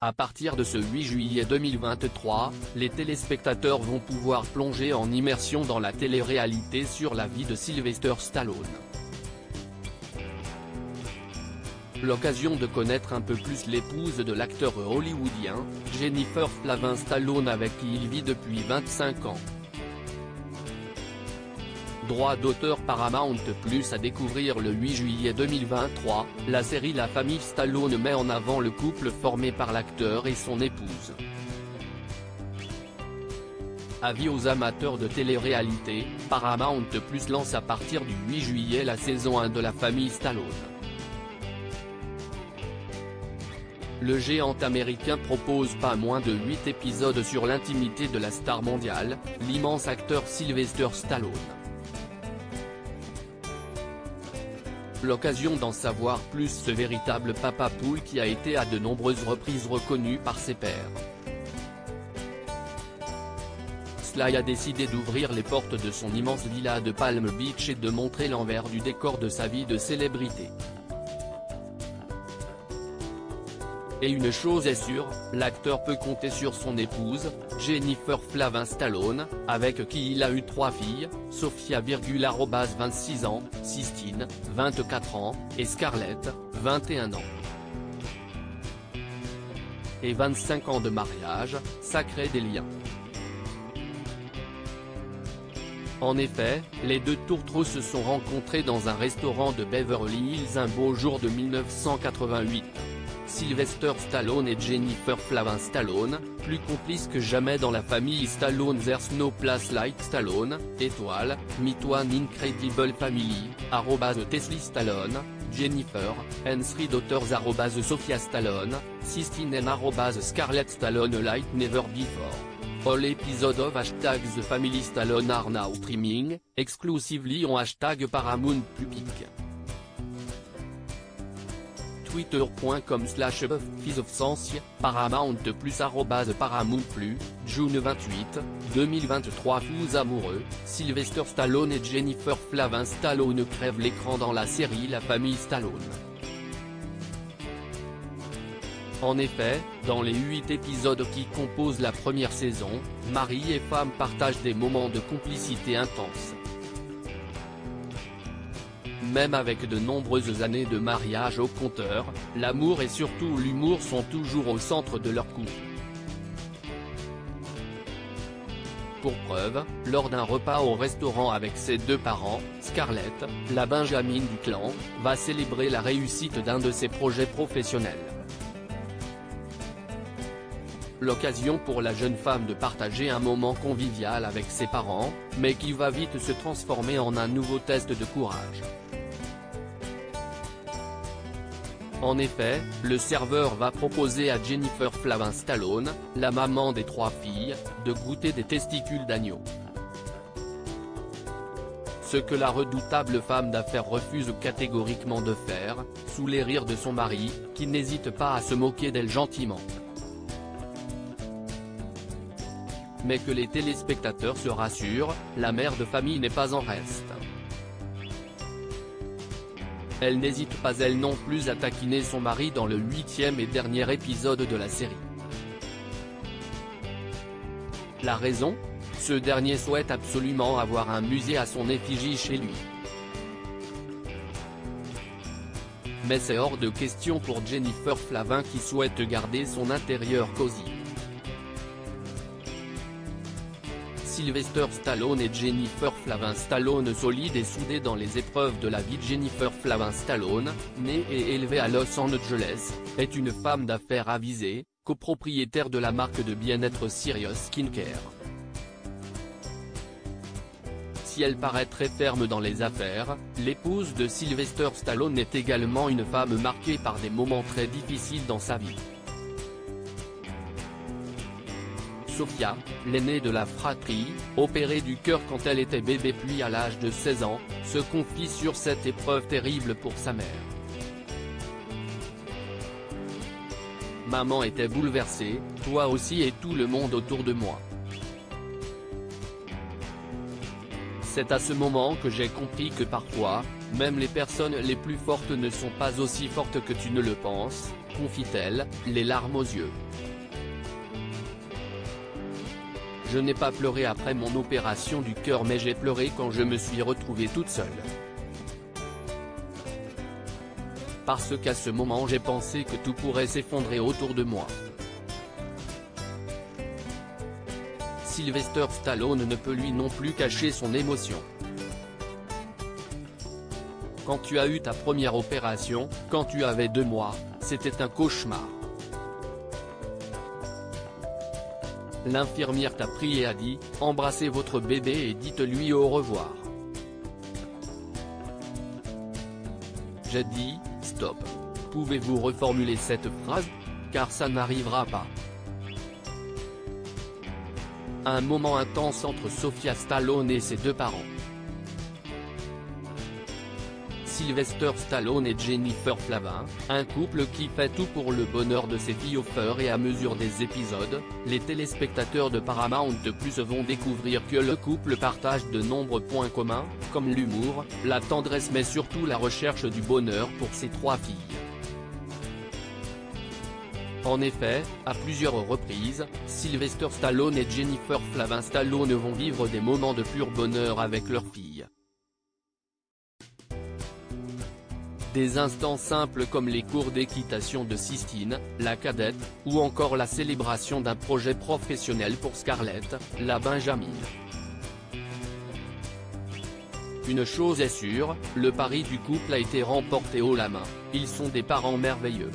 À partir de ce 8 juillet 2023, les téléspectateurs vont pouvoir plonger en immersion dans la télé-réalité sur la vie de Sylvester Stallone. L'occasion de connaître un peu plus l'épouse de l'acteur hollywoodien, Jennifer Flavin Stallone, avec qui il vit depuis 25 ans. Droit d'auteur Paramount Plus à découvrir le 8 juillet 2023, la série La famille Stallone met en avant le couple formé par l'acteur et son épouse. Avis aux amateurs de télé-réalité, Paramount Plus lance à partir du 8 juillet la saison 1 de La famille Stallone. Le géant américain propose pas moins de 8 épisodes sur l'intimité de la star mondiale, l'immense acteur Sylvester Stallone. L'occasion d'en savoir plus, ce véritable papa poule qui a été à de nombreuses reprises reconnu par ses pairs. Sly a décidé d'ouvrir les portes de son immense villa de Palm Beach et de montrer l'envers du décor de sa vie de célébrité. Et une chose est sûre, l'acteur peut compter sur son épouse, Jennifer Flavin Stallone, avec qui il a eu 3 filles, Sophia 26 ans, Sistine, 24 ans, et Scarlett, 21 ans. Et 25 ans de mariage, ça crée des liens. En effet, les deux tourtereaux se sont rencontrés dans un restaurant de Beverly Hills un beau jour de 1988. Sylvester Stallone et Jennifer Flavin Stallone, plus complices que jamais dans la famille Stallone. There's no place like Stallone, étoile, meet one incredible family, @Teslie Stallone, Jennifer, and 3 daughters @Sophia Stallone, Sistine and @Scarlett Stallone like never before. All episodes of #The Family Stallone are now streaming, exclusively on #Paramount Public. Twitter.com/Fizofsensi, Paramount Plus @Paramount Plus, June 28, 2023. Fous amoureux, Sylvester Stallone et Jennifer Flavin Stallone crèvent l'écran dans la série La famille Stallone. En effet, dans les 8 épisodes qui composent la première saison, mari et femme partagent des moments de complicité intense. Même avec de nombreuses années de mariage au compteur, l'amour et surtout l'humour sont toujours au centre de leur couple. Pour preuve, lors d'un repas au restaurant avec ses 2 parents, Scarlett, la benjamine du clan, va célébrer la réussite d'un de ses projets professionnels. L'occasion pour la jeune femme de partager un moment convivial avec ses parents, mais qui va vite se transformer en un nouveau test de courage. En effet, le serveur va proposer à Jennifer Flavin Stallone, la maman des 3 filles, de goûter des testicules d'agneau. Ce que la redoutable femme d'affaires refuse catégoriquement de faire, sous les rires de son mari, qui n'hésite pas à se moquer d'elle gentiment. Mais que les téléspectateurs se rassurent, la mère de famille n'est pas en reste. Elle n'hésite pas elle non plus à taquiner son mari dans le 8e et dernier épisode de la série. La raison ? Ce dernier souhaite absolument avoir un musée à son effigie chez lui. Mais c'est hors de question pour Jennifer Flavin qui souhaite garder son intérieur cosy. Sylvester Stallone et Jennifer Flavin Stallone, solides et soudés dans les épreuves de la vie. Jennifer Flavin Stallone, née et élevée à Los Angeles, est une femme d'affaires avisée, copropriétaire de la marque de bien-être Sirius Skincare. Si elle paraît très ferme dans les affaires, l'épouse de Sylvester Stallone est également une femme marquée par des moments très difficiles dans sa vie. Sophia, l'aînée de la fratrie, opérée du cœur quand elle était bébé puis à l'âge de 16 ans, se confie sur cette épreuve terrible pour sa mère. Maman était bouleversée, toi aussi et tout le monde autour de moi. C'est à ce moment que j'ai compris que parfois, même les personnes les plus fortes ne sont pas aussi fortes que tu ne le penses, confie-t-elle, les larmes aux yeux. Je n'ai pas pleuré après mon opération du cœur mais j'ai pleuré quand je me suis retrouvée toute seule. Parce qu'à ce moment j'ai pensé que tout pourrait s'effondrer autour de moi. Sylvester Stallone ne peut lui non plus cacher son émotion. Quand tu as eu ta première opération, quand tu avais 2 mois, c'était un cauchemar. L'infirmière t'a pris et a dit, embrassez votre bébé et dites-lui au revoir. J'ai dit, stop. Pouvez-vous reformuler cette phrase? Car ça n'arrivera pas. Un moment intense entre Sofia Stallone et ses 2 parents. Sylvester Stallone et Jennifer Flavin, un couple qui fait tout pour le bonheur de ses filles au fur et à mesure des épisodes, les téléspectateurs de Paramount+ vont découvrir que le couple partage de nombreux points communs, comme l'humour, la tendresse mais surtout la recherche du bonheur pour ses 3 filles. En effet, à plusieurs reprises, Sylvester Stallone et Jennifer Flavin Stallone vont vivre des moments de pur bonheur avec leurs filles. Des instants simples comme les cours d'équitation de Sistine, la cadette, ou encore la célébration d'un projet professionnel pour Scarlett, la Benjamin. Une chose est sûre, le pari du couple a été remporté haut la main, ils sont des parents merveilleux.